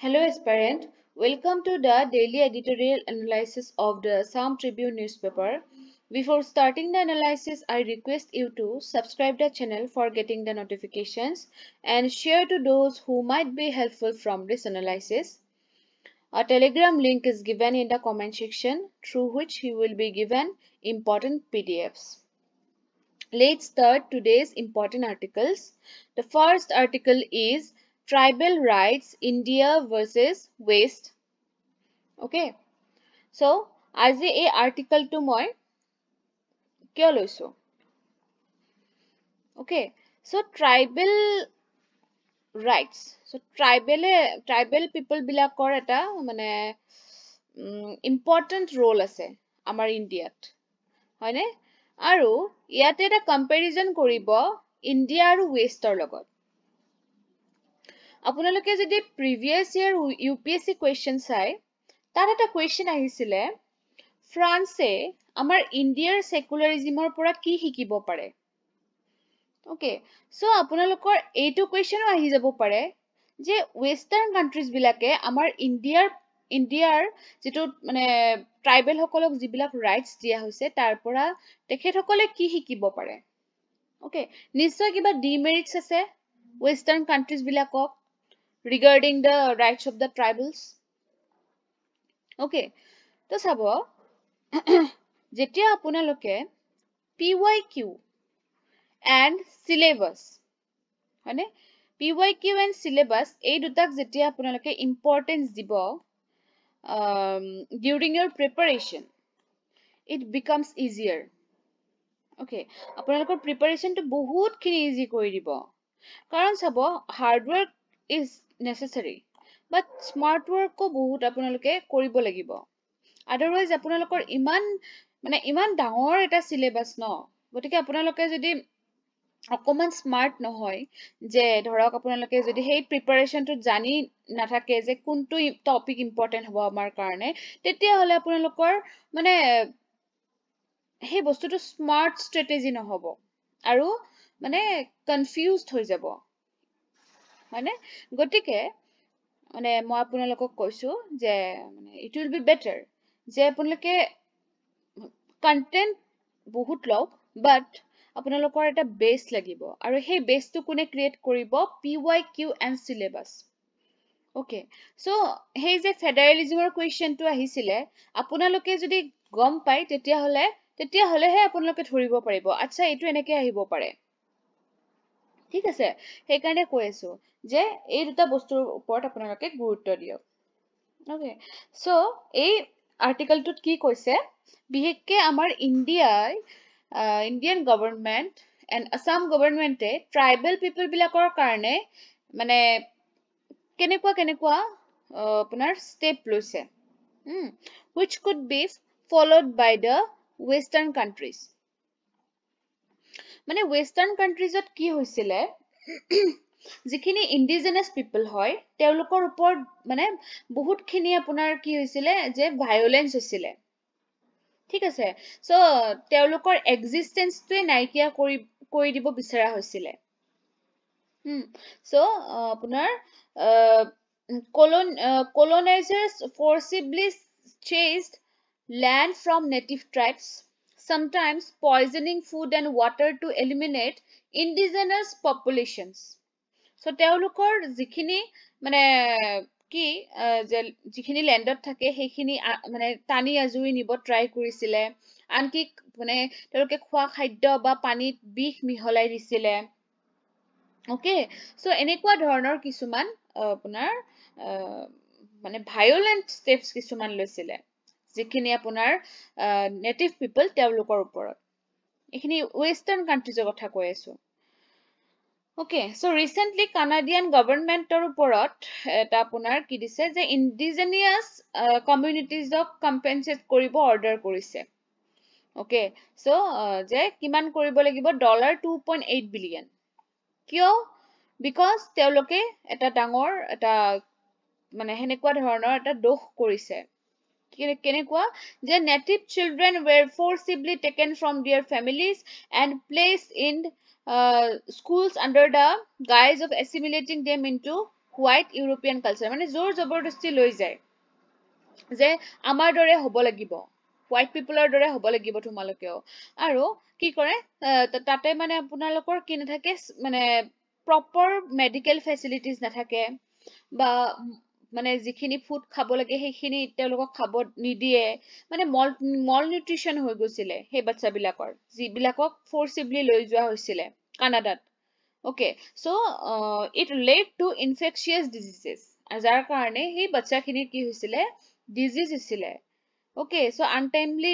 Hello, aspirant. Welcome to the daily editorial analysis of the Assam Tribune newspaper. Before starting the analysis, I request you to subscribe the channel for getting the notifications and share to those who might be helpful from this analysis. A telegram link is given in the comment section through which you will be given important PDFs. Let's start today's important articles. The first article is Tribal Rights India versus West. Okay. So, আজি এই আৰ্টিকলটো মই কিয় লৈছো? Okay. So, tribal rights. So, tribal people বিলাকৰ এটা মানে important role আছে আমাৰ ইণ্ডিয়াত। হয়নে? আৰু ইয়াতে এটা comparison কৰিব ইণ্ডিয়া আৰু ৱেষ্টৰ লগত। আপোনালোকে যদি previous year UPSC question চাই, তাত এটা question আহিছিলে, ফ্ৰান্সে আমাৰ ইণ্ডিয়াৰ সেকুলাৰিজমৰ পৰা কি শিকিব পাৰে? Okay, so আপোনালোকৰ এইটো questionও আহি যাব পাৰে যে western countries বিলাকে আমাৰ ইণ্ডিয়াৰ যিটো মানে ট্ৰাইবেল সকলক যিবিলাক ৰাইটস দিয়া হৈছে তাৰ পৰা তেখেতসকলে কি শিকিব পাৰে? Okay, নিশ্চয় কিবা demerits আছে western countries বিলাকক regarding the rights of the tribals. Okay, তো চাব যেতিয়া আপোনালোকে PYQ and syllabus হয়নে PYQ and syllabus এই দুটাক যেতিয়া আপোনালোকে importance দিব during your preparation it becomes easier. Okay, আপোনালোকৰ প্ৰিপাৰেচনটো বহুতখিনি ইজি কৰি দিব কাৰণ চাব hard work is necessary but smart ৱৰ্কো বহুত আপোনালোকে কৰিব লাগিব আদাৰৱাইজ আপোনালোকৰ ইমান ডাঙৰ এটা চিলেবাছ ন গতিকে আপোনালোকে যদি অকমান স্মাৰ্ট নহয় যে ধৰক আপোনালোকে যদি সেই প্ৰিপাৰেচনটো জানি নাথাকে যে কোনটো টপিক ইম্পৰ্টেণ্ট হ'ব আমাৰ কাৰণে তেতিয়াহ'লে আপোনালোকৰ মানে সেই বস্তুটো স্মাৰ্ট ষ্ট্ৰেটেজি নহ'ব আৰু মানে কনফিউজড হৈ যাব হয়নে গতিকে মানে মই আপোনালোকক কৈছো যে মানে ইট উইল বি বেটাৰ যে আপোনালোকে কন্টেন্ট বহুত লওক বাট আপোনালোকৰ এটা বেছ লাগিব আৰু সেই বেছটো কোনে ক্ৰিয়েট কৰিব PYQ and syllabus. Okay, so সেই যে ফেডাৰেলিজমৰ কুৱেশ্যনটো আহিছিলে আপোনালোকে যদি গম পায় তেতিয়াহ'লেহে আপোনালোকে ধৰিব পাৰিব আচ্ছা এইটো এনেকে আহিব পাৰে ঠিক আছে সেইকাৰণে কৈ আছো যে এই দুটা বস্তুৰ ওপৰত আপোনালোকে গুৰুত্ব দিয়ক Okay, so এই আৰ্টিকলটোত কি কৈছে বিশেষকৈ আমাৰ ইণ্ডিয়ান গভৰ্ণমেণ্ট এণ্ড আসাম গভৰ্ণমেণ্টে ট্ৰাইবেল পিপল বিলাকৰ কাৰণে মানে কেনেকুৱা আপোনাৰ ষ্টেপ লৈছে which could be followed by the western countries মানে western countries কি হৈছিলে যিখিনি ইণ্ডিজিনাছ পিপল হয় তেওঁলোকৰ ওপৰত মানে বহুতখিনি আপোনাৰ কি হৈছিলে যে ভায়োলেন্স হৈছিলে ঠিক আছে সো তেওঁলোকৰ এক্সিষ্টেন্সটোৱে নাইকিয়া কৰি দিব বিচৰা হৈছিলে সো আপোনাৰ colonizers forcibly chased land from native tribes sometimes poisoning food and water to eliminate indigenous populations so তেওঁলোকৰ যিখিনি মানে কি যিখিনি ল্যান্ডত থাকে সেইখিনি মানে টানি আজুৰি নিব ট্ৰাই কৰিছিলে আনকি মানে তেওঁলোকে খোৱা খাদ্য বা পানীত বিষ মিহলাই দিছিলে ওকে সো এনেকুৱা ধৰণৰ কিছুমান আপোনাৰ মানে ভায়োলেন্ট ষ্টেপছ কিছুমান লৈছিলে যিখিনি আপোনাৰ নেটিভ পিপল তেওঁলোকৰ ওপৰত এইখিনি ৱেষ্টাৰ্ণ কাণ্ট্ৰিজৰ কথা কৈ আছো Okay, so recently Canadian government ওপৰত এটা আপোনাৰ কি দিছে যে indigenous communities compensate কৰিব order কৰিছে Okay, so যে কিমান কৰিব লাগিব $2.8 billion কিয় because তেওঁলোকে এটা ডাঙৰ এটা মানে হেনেকুৱা ধৰণৰ এটা দোষ কৰিছে কেনেকুৱা যে native children were forcibly taken from their families and placed in schools under the guise of assimilating them into white European culture মানে জোৰ জবৰদস্তি লৈ যায় যে আমাৰ দৰে হ'ব লাগিব, হোৱাইট পিপলৰ দৰে হ'ব লাগিব তোমালোকেও। আৰু কি কৰে তাতে মানে আপোনালোকৰ কি নাথাকে মানে প্ৰপাৰ মেডিকেল ফেচিলিটিজ নাথাকে, বা মানে যিখিনি ফুড খাব লাগে সেইখিনি তেওঁলোকক খাব নিদিয়ে, মানে মল নিউট্ৰিচন হৈ গৈছিলে সেই বাচ্চাবিলাকৰ, যিবিলাকক ফৰ্চিবলি লৈ যোৱা হৈছিলে কানাডাত। Okay, so it led to infectious diseases. যাৰ কাৰণে সেই বাচ্চাখিনিৰ কি হৈছিলে ডিজিজ হৈছিলে। Okay, so untimely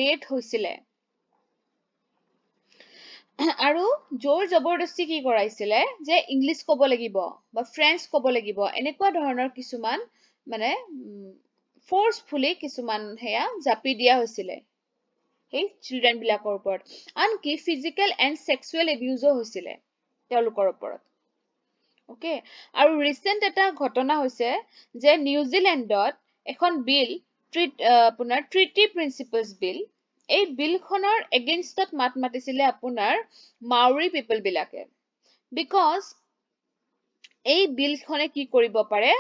death হৈছিলে। আৰু জোৰ জবৰদস্তি কি কৰাইছিলে যে ইংলিছ ক'ব লাগিব বা ফ্ৰেঞ্চ ক'ব লাগিব, এনেকুৱা ধৰণৰ কিছুমান মানে ফৰ্চফুলি কিছুমান সেয়া জাপি দিয়া হৈছিলে সেই চিলড্ৰেন বিলাকৰ ওপৰত। আনকি ফিজিকেল এণ্ড সেক্সুৱেল এবিউজো হৈছিলে তেওঁলোকৰ ওপৰত। ওকে, আৰু ৰিচেণ্ট এটা ঘটনা হৈছে যে নিউজিলেণ্ডত এখন বিল আপোনাৰ ট্ৰিটি প্ৰিন্সিপলছ বিল, এই বিলখনৰ এগেইনষ্টত মাত মাতিছিলে আপোনাৰ মাউৰি পিপল বিলাকে, বিকজ এই বিলখনে কি কৰিব পাৰে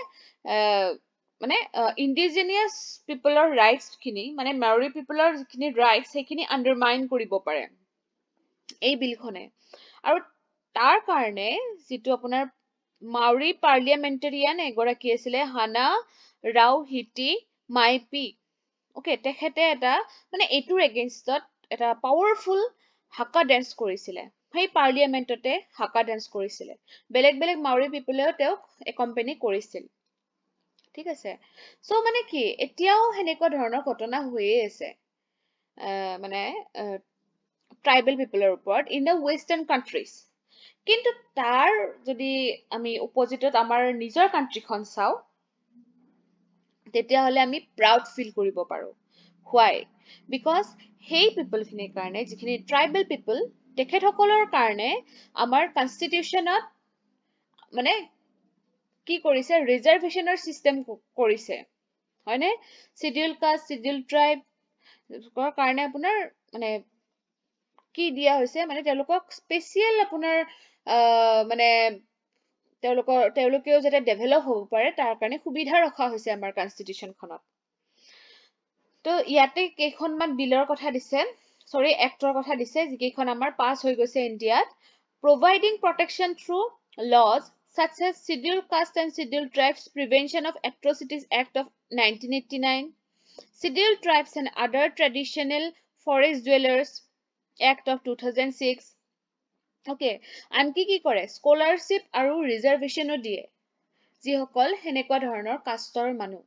মানে ইণ্ডিজিনিয়াছ পিপলৰ ৰাইটছ খিনি, মানে মাউৰি পিপলৰ যিখিনি ৰাইটছ সেইখিনি আণ্ডাৰমাইন কৰিব পাৰে এই বিলখনে। আৰু তাৰ কাৰণে যিটো আপোনাৰ মাউৰি পাৰ্লিয়ামেণ্টেৰিয়ান এগৰাকী আছিলে হানা ৰাও হিটি মাইপি, অকে, তেখেতে এটা মানে এইটোৰ এগেইনষ্টত এটা পাৱাৰফুল হাকা ডেন্স কৰিছিলে, সেই পাৰ্লিয়ামেণ্টতে হাকা ডেন্স কৰিছিলে। বেলেগ বেলেগ মাউৰি পিপলেও তেওঁক একম্পেনি কৰিছিল। ঠিক আছে, চ' মানে কি এতিয়াও সেনেকুৱা ধৰণৰ ঘটনা হৈয়ে আছে মানে ট্ৰাইবেল পিপলৰ ওপৰত ইন দ্য ৱেষ্টাৰ্ণ কাণ্ট্ৰিজ। কিন্তু তাৰ যদি আমি অপজিটত আমাৰ নিজৰ কাণ্ট্ৰিখন চাওঁ, তেতিয়াহ'লে আমি প্ৰাউড ফিল কৰিব পাৰোঁ। হোৱাই? বিকজ সেই পিপলখিনিৰ কাৰণে, যিখিনি ট্ৰাইবেল পিপল, তেখেতসকলৰ কাৰণে আমাৰ কনষ্টিটিউশ্যনত মানে কি কৰিছে ৰিজাৰ্ভেশ্যনৰ চিষ্টেম কৰিছে, হয়নে? চিডিউল কাষ্ট, চিডিউল ট্ৰাইবৰ কাৰণে আপোনাৰ মানে কি দিয়া হৈছে, মানে তেওঁলোকক স্পেচিয়েল আপোনাৰ মানে তেওঁলোকেও যাতে ডেভেলপ হ'ব পাৰে তাৰ কাৰণে সুবিধা ৰখা হৈছে আমাৰ কনষ্টিটিউশ্যনখনত। তো ইয়াতে কেইখনমান বিলৰ কথা দিছে, চৰি এক্টৰ কথা দিছে, যিকেইখন আমাৰ পাছ হৈ গৈছে ইণ্ডিয়াত। Providing protection through laws such as Scheduled Caste and Scheduled Tribes Prevention of Atrocities Act of 1989, Scheduled Tribes and Other Traditional Forest Dwellers Act of 2006, okay, আনকি কি কৰে স্কলাৰশ্বিপ আৰু ৰিজাৰ্ভেশ্যনো দিয়ে যিসকল সেনেকুৱা ধৰণৰ কাষ্টৰ মানুহ।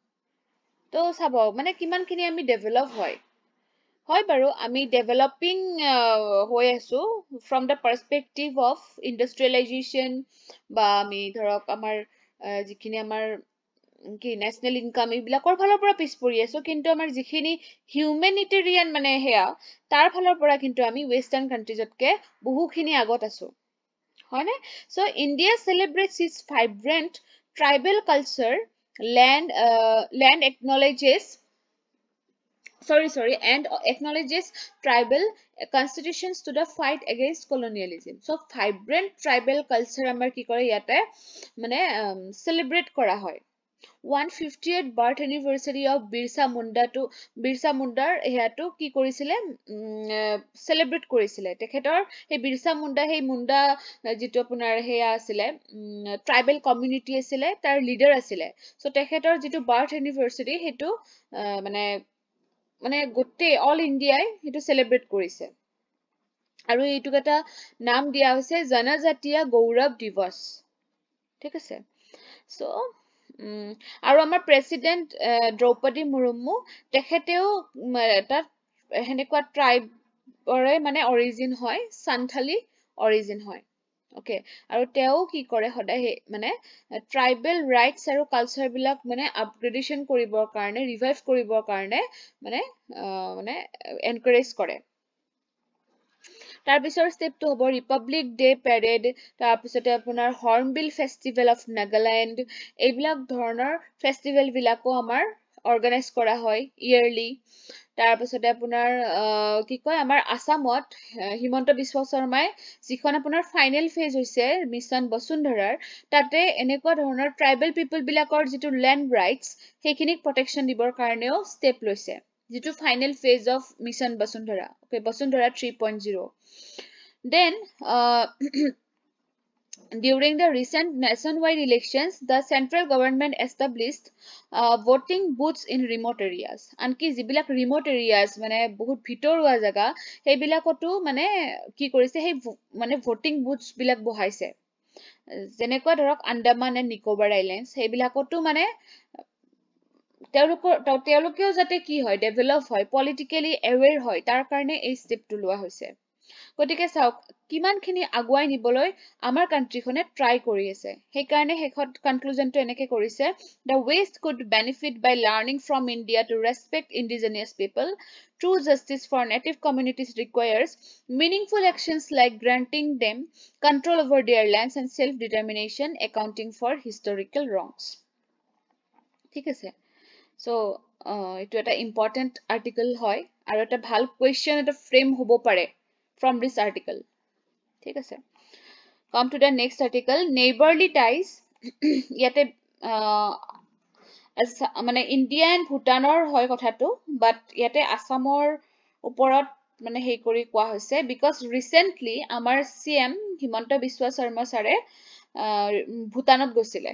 তো চাব মানে কিমানখিনি আমি ডেভেলপ হয় বাৰু, আমি ডেভেলপিং হৈ আছো ফ্ৰম দ্য পাৰ্সপেক্টিভ অফ ইণ্ডাষ্ট্ৰিয়েলাইজেশ্যন, বা আমি ধৰক আমাৰ যিখিনি আমাৰ কি নেশ্যনেল ইনকাম এইবিলাকৰ ফালৰ পৰা পিছ পৰি আছো, কিন্তু আমাৰ যিখিনি হিউমেনিটেৰিয়ান মানে সেয়া তাৰ ফালৰ পৰা কিন্তু আমি ৱেষ্টাৰ্ণ কাণ্ট্ৰিজতকে বহুখিনি আগত আছো, হয়নে? So' India celebrates its vibrant tribal culture and acknowledges tribal constitutions to the fight against colonialism. So vibrant tribal culture আমাৰ কি কৰে ইয়াতে মানে celebrate কৰা হয়। 150th birth anniversary of Birsa মুণ্ডাৰ সেয়াটো কি কৰিছিলে চেলিব্ৰেট কৰিছিলে। তেখেতৰ সেই বিৰছা মুণ্ডা, সেই মুণ্ডা যিটো আপোনাৰ সেয়া আছিলে ট্ৰাইবেল কমিউনিটি আছিলে, তাৰ লিডাৰ আছিলে। চ' তেখেতৰ যিটো বাৰ্থ এনিভাৰ্চাৰী সেইটো মানে গোটেই অল ইণ্ডিয়াই সেইটো চেলিব্ৰেট কৰিছে, আৰু এইটোক এটা নাম দিয়া হৈছে জনজাতীয় গৌৰৱ দিৱস। ঠিক আছে, চ' আৰু আমাৰ প্ৰেচিডেণ্ট দ্ৰৌপদী মুৰ্মু, তেখেতেও তাত সেনেকুৱা ট্ৰাইবৰে মানে অৰিজিন হয়, সান্থালী অৰিজিন হয়। অকে, আৰু তেওঁ কি কৰে সদায় মানে ট্ৰাইবেল ৰাইটছ আৰু কালচাৰবিলাক মানে আপগ্ৰেডেশ্যন কৰিবৰ কাৰণে, ৰিভাইভ কৰিবৰ কাৰণে মানে এনকাৰেজ কৰে। তাৰপিছৰ ষ্টেপটো হ'ব ৰিপাব্লিক ডে পেৰেড, তাৰপিছতে আপোনাৰ হৰ্ণবিল ফেষ্টিভেল অফ নাগালেণ্ড, এইবিলাক ধৰণৰ ফেষ্টিভেলবিলাকো আমাৰ অৰ্গেনাইজ কৰা হয় ইয়াৰলি। তাৰ পিছতে আপোনাৰ কি কয় আমাৰ আসামত হিমন্ত বিশ্ব শৰ্মাই যিখন আপোনাৰ ফাইনেল ফেজ হৈছে মিছন বসুন্ধৰাৰ তাতে এনেকুৱা ধৰণৰ ট্ৰাইবেল পিপল বিলাকৰ যিটো ল্যান্ড ৰাইটস সেইখিনিক প্ৰটেকশন দিবৰ কাৰণেও ষ্টেপ লৈছে যিটো final phase of mission Basundhara okay Basundhara 3.0 then during the recent nationwide elections the central government established voting booths in remote areas anki jibilak remote areas mane bahut bhitorua jaga heibilakotu mane ki korise hei mane voting booths bilak bohaise jenekwa dhorok Andaman and Nicobar Islands heibilakotu mane তেওঁলোকেও যাতে কি হয় develop হয় politically অ্যাৱেৰ হয় তাৰ কাৰণে এই ষ্টেপটো লোৱা হৈছে গতিকে চাওক কিমানখিনি আগুৱাই নিবলৈ আমাৰ কান্ট্ৰিখনে ট্ৰাই কৰি আছে সেইকাৰণে শেষত কনক্লুজনটো এনেকে কৰিছে the west could benefit by learning from India to respect indigenous people true justice for native communities requires meaningful actions like granting them control over their lands and self determination accounting for historical wrongs ঠিক আছে so itu eta important article hoy aru eta bhal question eta frame hobo pare from this article ঠিক আছে come to the next article neighborly ties yate মানে India and ভূটানৰ হয় কথাটো বাট ইয়াতে আসামৰ ওপৰত মানে হেই কৰি কোৱা হৈছে বিকজ ৰিসেন্টলি আমাৰ সিএম হিমন্ত বিশ্ব শৰ্মা ছাৰে ভূটানত গৈছিলে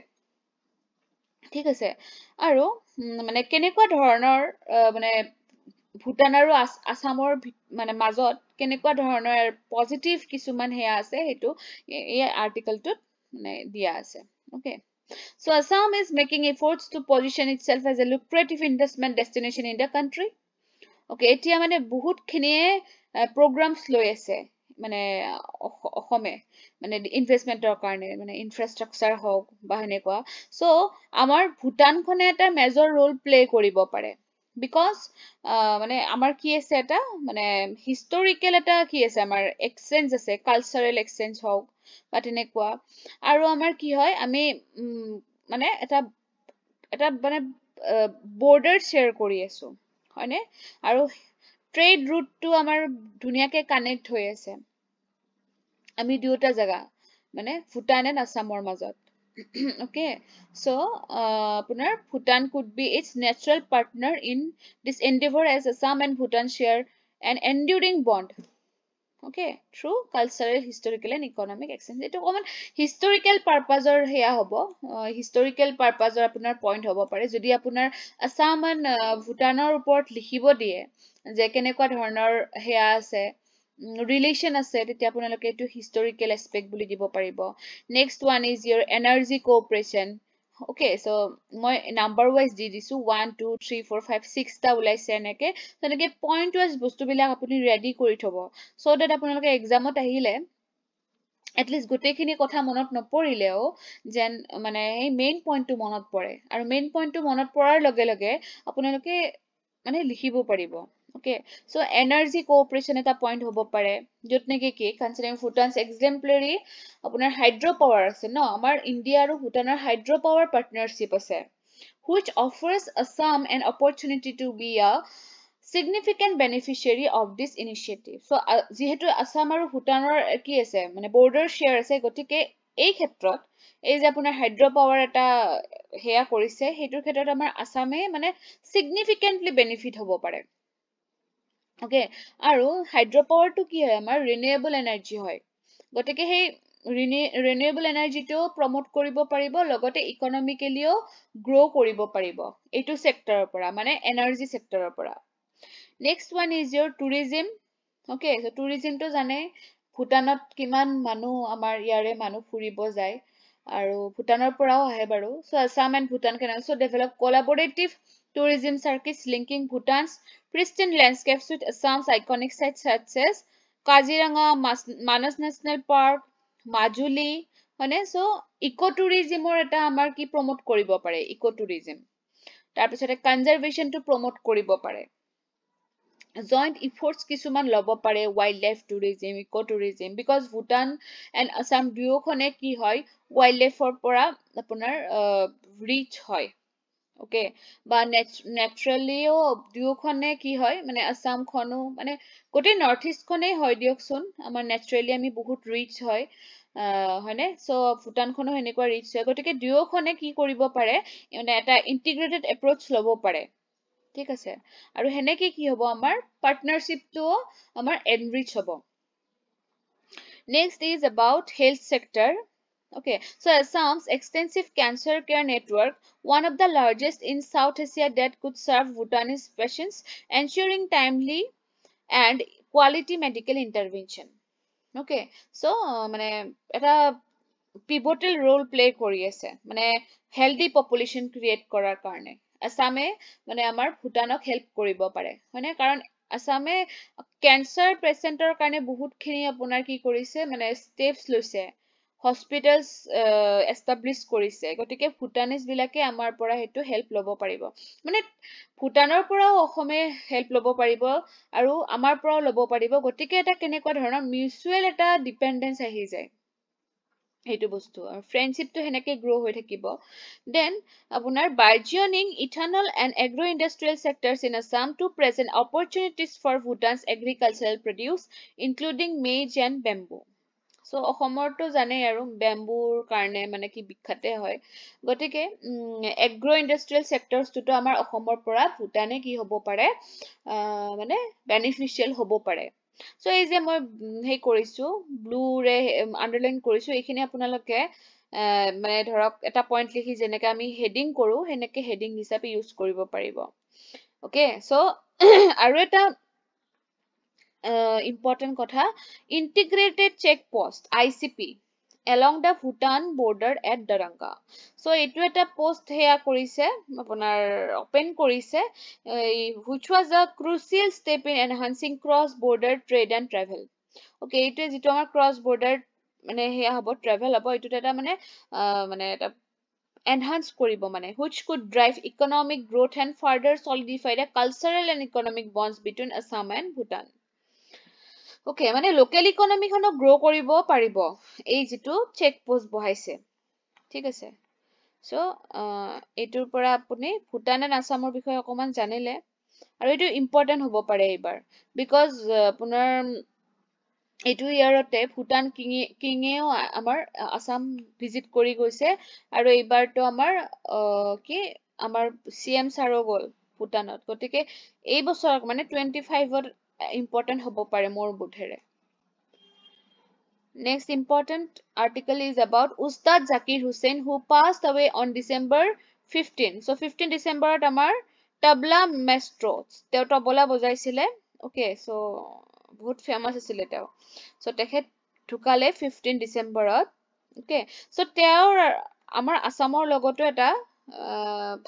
ঠিক আছে আৰু মানে কেনেকুৱা ধৰণৰ মানে ভূটান আৰু আসামৰ মানে মাজত কেনেকুৱা ধৰণৰ পজিটিভ কিছুমান হেয়া আছে হেতু এই আৰ্টিকেলটোত মানে দিয়া আছে okay So Assam is making efforts to position itself as a lucrative investment destination in the country. Okay, etia mane bahut khinie programs loi ase mane ohome mane investmentor karone mane infrastructure hok ba henekwa so amar Bhutan khone eta major role play koribo pare because mane amar ki ase eta mane historical eta ki ase amar exchange ase cultural exchange hok বা তেনেকুৱা আৰু আমাৰ কি হয় আমি মানে এটা মানে border share কৰি আছো হয়নে আৰু trade route to আমাৰ ধুনিয়াকে connect হৈ আছে আমি দুটা জাগা মানে ভূটান and আসামৰ মাজত okay so আপোনাৰ Bhutan could be its natural partner in this endeavor as Assam and Bhutan share an enduring bond okay through cultural historical and economic exchange eto common historical purpose or heya hobo historical purpose or apunar point hobo pare jodi apunar Assam and Bhutanor uport likhibo die je kenekwa dhornor heya ase relation ase tetia apunaloke etu historical aspect buli dibo paribo next one is your energy cooperation okay so moi number wise di disu 1 2 3 4 5 6 ta ulaise eneke teneke point wise bostu bilak apuni ready kori thobo so that apunaloke exam ot ahile at least gote khini kotha monot noporileo jen mane ei main point tu monot pore aru main point tu monot porar loge loge apunaloke mane likhibo paribo okay so energy cooperation eta point hobo pare jotne ki considering Bhutan's exemplary apunar hydropower ase no amar India aru Bhutanor hydropower partnership ase which offers Assam an opportunity to be a significant beneficiary of this initiative so jihetu Assam aru Bhutanor ki ase mane border share ase gotike ei khetrot ei je apunar hydropower eta heya korise hetur khetrot amar Assame mane significantly benefit hobo pare okay aru hydropower to ki hoy amar renewable energy hoy gotike he renewable energy to promote koribo paribo logote economically grow koribo paribo etu sector pora mane energy sector pora next one is your tourism okay so tourism to jane Bhutanot kiman manu amar yare manu furibo jay aru Bhutanor porao ahe baru so Assam and Bhutan can also develop collaborative tourism circuits linking Bhutan's pristine landscapes with Assam's iconic sites such as Kaziranga, Manas National Park, Majuli, hone so ecotourism or eta amar ki promote koribo pare ecotourism tar pisote conservation to promote koribo pare joint efforts kisuman lobo pare wildlife tourism ecotourism because Bhutan and Assam duo khone ki hoy wildlife for pora apunar rich hoy okay বা নেচাৰেলিও দুয়োখনে কি হয় মানে আসামখনো মানে গোটেই north ইষ্টখনেই হয় দিয়কচোন আমাৰ naturally আমি বহুত ৰিচ হয় হয়নে চ' ভূটানখনো সেনেকুৱা ৰিচ হয় গতিকে দুয়োখনে কি কৰিব পাৰে মানে এটা ইণ্টিগ্ৰেটেড এপ্ৰ'চ ল'ব পাৰে ঠিক আছে আৰু সেনেকে কি হ'ব আমাৰ পাৰ্টনাৰশ্বিপটোও আমাৰ এনৰিচ হ'ব next is about health sector okay so Assam's extensive cancer care network one of the largest in South Asia that could serve Bhutanese patients ensuring timely and quality medical intervention okay so মানে এটা pivotal role play কৰি আছে মানে healthy population create কৰাৰ কাৰণে আসামে মানে আমাৰ ভূটানক হেল্প কৰিব পাৰে হয়নে কাৰণ আসামে কেঞ্চাৰ পেচেণ্টৰ কাৰণে বহুতখিনি আপোনাৰ কি কৰিছে মানে ষ্টেপছ লৈছে হস্পিটেলছ এষ্টাব্লিছ কৰিছে গতিকে ভূটানিজ বিলাকে আমাৰ পৰা সেইটো হেল্প ল'ব পাৰিব মানে ভূটানৰ পৰাও অসমে হেল্প ল'ব পাৰিব আৰু আমাৰ পৰাও ল'ব পাৰিব গতিকে এটা কেনেকুৱা ধৰণৰ মিউচুৱেল এটা ডিপেণ্ডেঞ্চ আহি যায় সেইটো বস্তু আৰু ফ্ৰেণ্ডশ্বিপটো সেনেকে গ্ৰ' হৈ থাকিব দেন আপোনাৰ burgeoning ethanol and agro' industrial sectors in Assam to present opportunities for Bhutan's agricultural produce including maize and bamboo so' অসমৰতো জানেই আৰু বেম্বুৰ কাৰণে মানে কি বিখ্যাতে হয় গতিকে এগ্ৰ' ইণ্ডাষ্ট্ৰিয়েল চেক্টৰ্ছটোতো আমাৰ অসমৰ পৰা ভূটানে কি হ'ব পাৰে মানে বেনিফিচিয়েল হ'ব পাৰে চ' এই যে মই সেই কৰিছো ব্লুৰে আণ্ডাৰলাইন কৰিছো এইখিনি আপোনালোকে মানে ধৰক এটা পইণ্ট লিখি যেনেকে আমি হেডিং কৰো সেনেকে হেডিং হিচাপে ইউজ কৰিব পাৰিব অকে চ' আৰু এটা important কথা integrated check post ICP along the Bhutan border at Daranga so এইটো এটা পোষ্ট হেয়া কৰিছে আপোনাৰ ওপেন কৰিছে which was a crucial step in enhancing cross border trade and travel okay এইটো যেটো আমাৰ cross border মানে হেয়া হ'ব travel হ'ব এইটো এটা মানে এটা enhance কৰিব মানে which could drive economic growth and further solidify the cultural and economic bonds between Assam and Bhutan okay মানে লোকেল ইকনমিখনক গ্ৰ' কৰিব পাৰিব এই যিটো চেক পোষ্ট বহাইছে ঠিক আছে চ' এইটোৰ পৰা আপুনি ভূটান এণ্ড আছামৰ বিষয়ে অকণমান জানিলে আৰু এইটো ইম্পৰ্টেণ্ট হ'ব পাৰে এইবাৰ বিকজ আপোনাৰ এইটো ইয়াৰতে ভূটান কিঙেও আমাৰ আছাম ভিজিট কৰি গৈছে আৰু এইবাৰতো আমাৰ কি আমাৰ CM ছাৰো গ'ল ভূটানত গতিকে এই বছৰ মানে 25ত important হ'ব পাৰে মোৰ বোধেৰে next important article is about Ustad Zakir Hussain who passed away on December 15 so 15 December আমাৰ tabla maestro তেওঁ তবলা বজাইছিলে okay so বহুত ফেমাস আছিলে তেওঁ so তেখেত ঢুকালে 15 ডিচেম্বৰত okay so তেওঁৰ আমাৰ আসামৰ লগতো এটা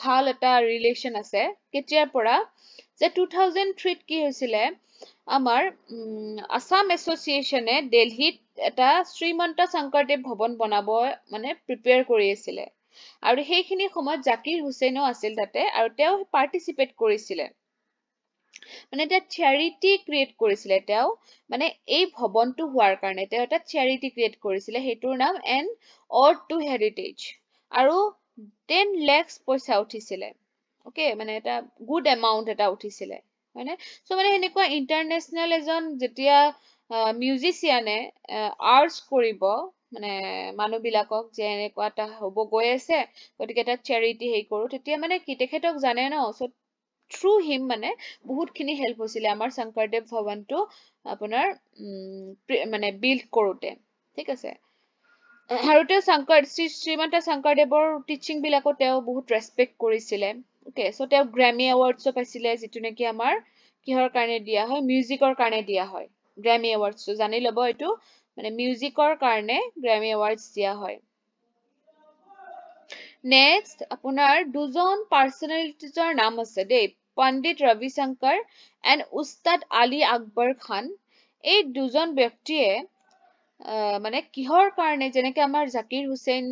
ভাল এটা ৰিলেশ্যন আছে কেতিয়াৰ পৰা যে 2003 কি হৈছিলে আমাৰ আসাম এছ'চিয়েশ্যনে দিল্লীত এটা শ্ৰীমন্ত শংকৰদেৱ ভৱন বনাব মানে প্ৰিপেয়াৰ কৰি আছিলে আৰু সেইখিনি সময়ত জাকিৰ হুছেইনো আছিল তাতে আৰু তেওঁ পাৰ্টিচিপেট কৰিছিলে মানে এটা চেৰিটি ক্ৰিয়েট কৰিছিলে তেওঁ মানে এই ভৱনটো হোৱাৰ কাৰণে তেওঁ এটা চেৰিটি ক্ৰিয়েট কৰিছিলে সেইটোৰ নাম এন অড টু হেৰিটেজ আৰু 10 lakhs পইচা উঠিছিলে ওকে মানে এটা গুড এমাউণ্ট এটা উঠিছিলে হয়নে চ' মানে সেনেকুৱা ইণ্টাৰনেশ্যনেল এজন যেতিয়া মিউজিচিয়ানে আৰ্টছ কৰিব মানে মানুহবিলাকক যে এনেকুৱা এটা হ'ব গৈ আছে গতিকে এটা চেৰিটি হেৰি কৰোঁ তেতিয়া মানে কি তেখেতক জানে ন চ' থ্ৰু হিম মানে বহুতখিনি হেল্প হৈছিলে আমাৰ শংকৰদেৱ ভৱনটো আপোনাৰ মানে বিল্ড কৰোঁতে ঠিক আছে আৰু তেওঁ শ্ৰীমন্ত শংকৰদেৱৰ টিচিং বিলাকো তেওঁ বহুত ৰেচপেক্ট কৰিছিলে ওকে চ' তেওঁ গ্ৰেমি এৱাৰ্ডছো পাইছিলে যিটো নেকি আমাৰ কিহৰ কাৰণে দিয়া হয় মিউজিকৰ কাৰণে দিয়া হয় গ্ৰেমি এৱাৰ্ডছটো জানি ল'ব এইটো মানে মিউজিকৰ কাৰণে গ্ৰেমি এৱাৰ্ডছ দিয়া হয় নেক্সট আপোনাৰ দুজন পাৰ্চনেলিটিজৰ নাম আছে দেই পণ্ডিত ৰবি শংকৰ এণ্ড উস্তাদ আলী আকবৰ খান এই দুজন ব্যক্তিয়ে মানে কিহৰ কাৰণে যেনেকে আমাৰ জাকিৰ হুছেইন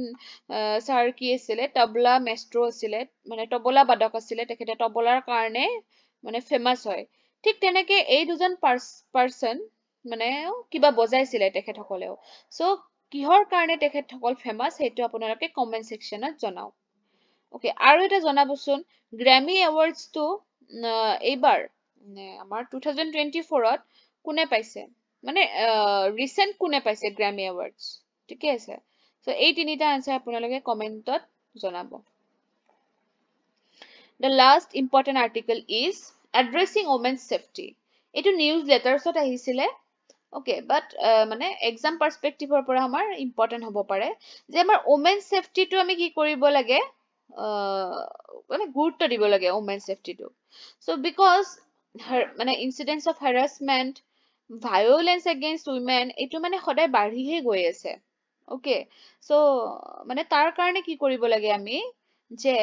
ছাৰ কি আছিলে তবলা মেষ্ট্ৰো আছিলে মানে তবলা বাদক আছিলে তেখেতে তবলাৰ কাৰণে মানে ফেমাছ হয় ঠিক তেনেকে এই দুজন পাৰ্চন মানে কিবা বজাইছিলে তেখেতসকলেও চ' কিহৰ কাৰণে তেখেতসকল ফেমাছ সেইটো আপোনালোকে কমেণ্ট ছেকশ্যনত জনাওক ওকে আৰু এটা জনাবচোন গ্ৰ্যামি এৱাৰ্ডছ টো এইবাৰ আমাৰ 2024ত কোনে পাইছে মানে ৰিসেন্ট কোনে পাইছে গ্ৰ্যামি এৱাৰ্ডছ ঠিকে আছে সো এই তিনিটা আনসাৰ আপোনালোকে কমেন্টত জনাব The last important article is addressing women's safety এটো নিউজ লেটাৰছত আহিছিলে Okay, but মানে exam perspective পৰা আমাৰ important হ'ব পাৰে যে আমাৰ women safety টো আমি কি কৰিব লাগে মানে গুৰুত্ব দিব লাগে women safety টো so because মানে incidents of harassment violence against women এইটো মানে সদায় বাঢ়িহে গৈ আছে okay so মানে তাৰ কাৰণে কি কৰিব লাগে আমি যে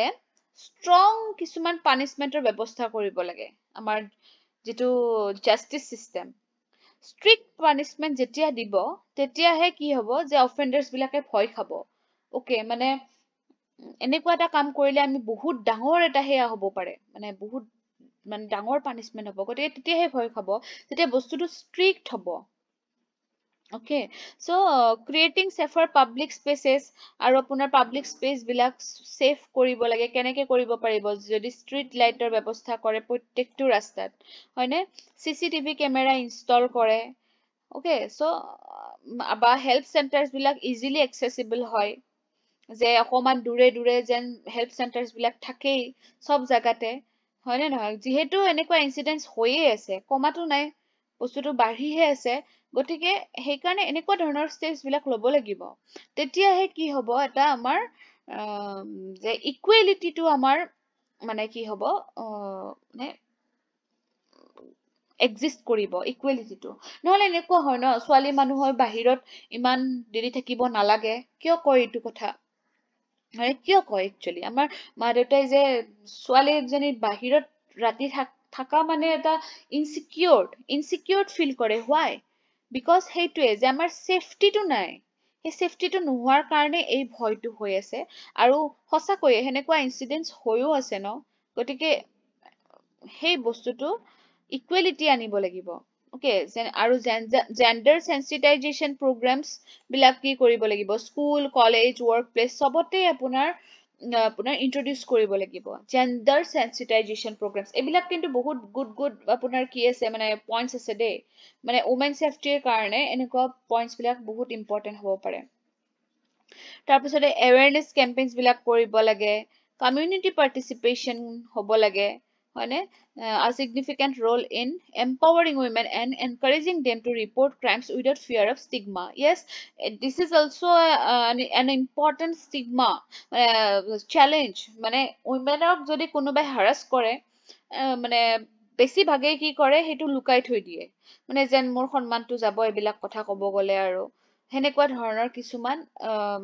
strong কিছুমান punishmentor ব্যৱস্থা কৰিব লাগে আমাৰ যেটো justice system strict punishment যেতিয়া দিব তেতিয়াহে কি হ'ব যে অফেন্ডাৰ্স বিলাকে ভয় খাব ওকে মানে এনেকুৱা এটা কাম কৰিলে আমি বহুত ডাঙৰ এটা হেয়া হ'ব পাৰে মানে বহুত মানে ডাঙৰ পানিশমেন্ট হ'ব গতে তেতিয়াহে ভয় খাব তেতিয়া বস্তুটো strict হ'ব Okay, so creating safer public spaces আৰু আপোনাৰ public space বিলাক safe কৰিব লাগে কেনেকে কৰিব পাৰিব যদি street lighter ব্যৱস্থা কৰে প্ৰত্যেকটো ৰাস্তাত হয়নে CCTV camera install কৰে Okay, so বা health centers বিলাক easily accessible হয় যে অকমান দূৰে দূৰে যেন health centers বিলাক থাকেই সব জাগাতে হয়নে নহয় যেহেতু এনেকুৱা incidents হৈয়ে আছে কমাটো নাই বস্তুটো বাঢ়িহে আছে গতিকে সেই কাৰণে এনেকুৱা ধৰণৰ ষ্টেপছ বিলাক ল'ব লাগিব তেতিয়াহে কি হ'ব এটা আমাৰ যে ইকুৱেলিটিটো আমাৰ মানে কি হ'ব মানে এক্সিষ্ট কৰিব ইকুৱেলিটিটো নহলে এনেকুৱা হয় ন ছোৱালী মানুহৰ বাহিৰত ইমান দেৰি থাকিব নালাগে কিয় কয় এইটো কথা মানে কিয় কয় একচুয়ালি আমাৰ মা দেউতাই যে ছোৱালী এজনী বাহিৰত ৰাতি থাকা মানে এটা ইনসিকিউৰড ফিল কৰে why because সেইটোৱে যে আমাৰ সেফটিটো নাই সেই সেফটিটো নোহোৱাৰ কাৰণে এই ভয়টো হৈ আছে আৰু সঁচাকৈ হেনেকুৱা ইনসিডেন্টস হৈও আছে ন গতিকে সেই বস্তুটো ইকুৱেলিটি আনিব লাগিব ওকে আৰু জেন্ডাৰ সেন্সিটাইজেশন প্ৰগ্ৰামস বিলাক কি কৰিব লাগিব স্কুল কলেজ ওয়াৰ্ক প্লেস সবতে আপোনাৰ ইন্ট্ৰোডিউস কৰিব লাগিব জেন্ডাৰ সেন্সিটাইজেশন প্ৰগ্ৰামস এইবিলাক কিন্তু বহুত গুড আপোনাৰ কি আছে মানে পইণ্টস আছে দেই মানে ওমেন সেফটিৰ কাৰণে এনেকুৱা পইণ্টস বিলাক বহুত ইম্পৰ্টেন্ট হ'ব পাৰে তাৰ পিছতে awareness campaigns বিলাক কৰিব লাগে community participation হ'ব লাগে হয়নে a significant role in empowering women and encouraging them to report crimes without fear of stigma yes this is also an important stigma challenge মানে womenক যদি কোনোবাই harass কৰে মানে বেছি ভাগে কি কৰে হেতু লুকাই থৈ দিয়ে মানে যেন মোৰ সন্মানটো যাব এইবিলাক কথা কব গলে আৰু হেনেকুৱা ধৰণৰ কিছুমান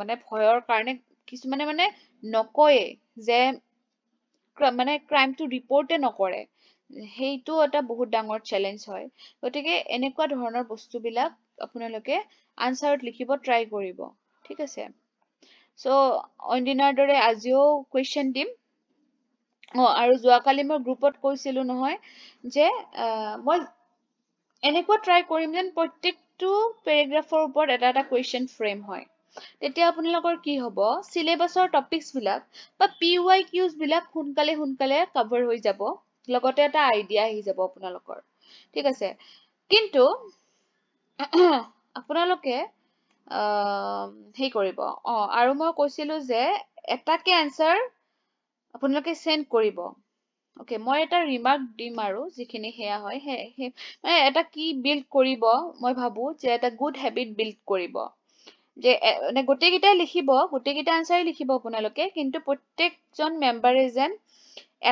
মানে ভয়ৰ কাৰণে কিছুমানে মানে নকয়ে যে মানে ক্ৰাইমটো ৰিপৰ্টে নকৰে সেইটো এটা বহুত ডাঙৰ চ্যালেঞ্জ হয় গতিকে এনেকুৱা ধৰণৰ বস্তুবিলাক আপোনালোকে আনসাৰত লিখিব ট্ৰাই কৰিব ঠিক আছে সো অনদিনাৰ দৰে আজিও কোৱেশ্চন দিম আৰু যোৱাকালি মই গ্ৰুপত কৈছিলো নহয় যে মই এনেকুৱা ট্ৰাই কৰিম যেন প্ৰত্যেকটো পেৰাগ্ৰাফৰ ওপৰত এটা এটা কোৱেশ্চন ফ্ৰেম হয় তেতিয়া আপোনালোকৰ কি হ'ব সিলেবাসৰ টপিকস বিলাক বা PYQs বিলাক সোনকালে কভাৰ হৈ যাব লগতে এটা আইডিয়া আহি যাব আপোনালোকৰ ঠিক আছে কিন্তু আপোনালোকে হেই কৰিব আৰু মই কৈছিলো যে এটাকে আনসাৰ আপোনালোকে সেন্ড কৰিব ওকে মই এটা ৰিমাৰ্ক দিম আৰু যিখিনি হেয়া হয় মানে এটা কি বিল্ড কৰিব মই ভাবো যে এটা গুড হেবিট বিল্ড কৰিব যে মানে গোটেইকেইটা লিখিব গোটেইকেইটা আনসাৰ লিখিব আপোনালোকে কিন্তু প্ৰত্যেকজন মেম্বাৰে যেন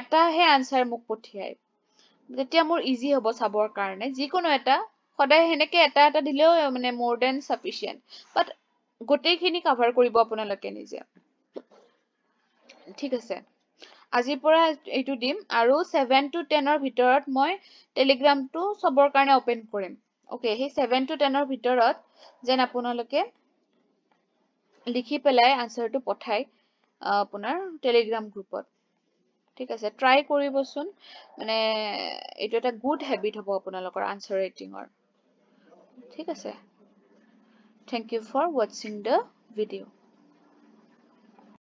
এটাহে আনসাৰ মোক পঠিয়ায় যেতিয়া মোৰ ইজি হ'ব চাবৰ কাৰণে যিকোনো এটা সদায় হেনেকে এটা দিলেও মানে more than sufficient but গোটেইখিনি কভাৰ কৰিব আপোনালোকে নিজে ঠিক আছে আজিৰ পৰা এইটো দিম আৰু 7 to 10 ৰ ভিতৰত মই টেলিগ্ৰামটো সবৰ কাৰণে ওপেন কৰিম ওকে সেই 7 to 10 ৰ ভিতৰত যেন আপোনালোকে লিখি পেলাই আনসাৰটো পঠাই আপোনাৰ টেলিগ্ৰাম গ্ৰুপত ঠিক আছে ট্ৰাই কৰিবচোন মানে এইটো এটা গুড হেবিট হ'ব আপোনালোকৰ আনসাৰ ৰাইটিংৰ ঠিক আছে Thank you for watching the video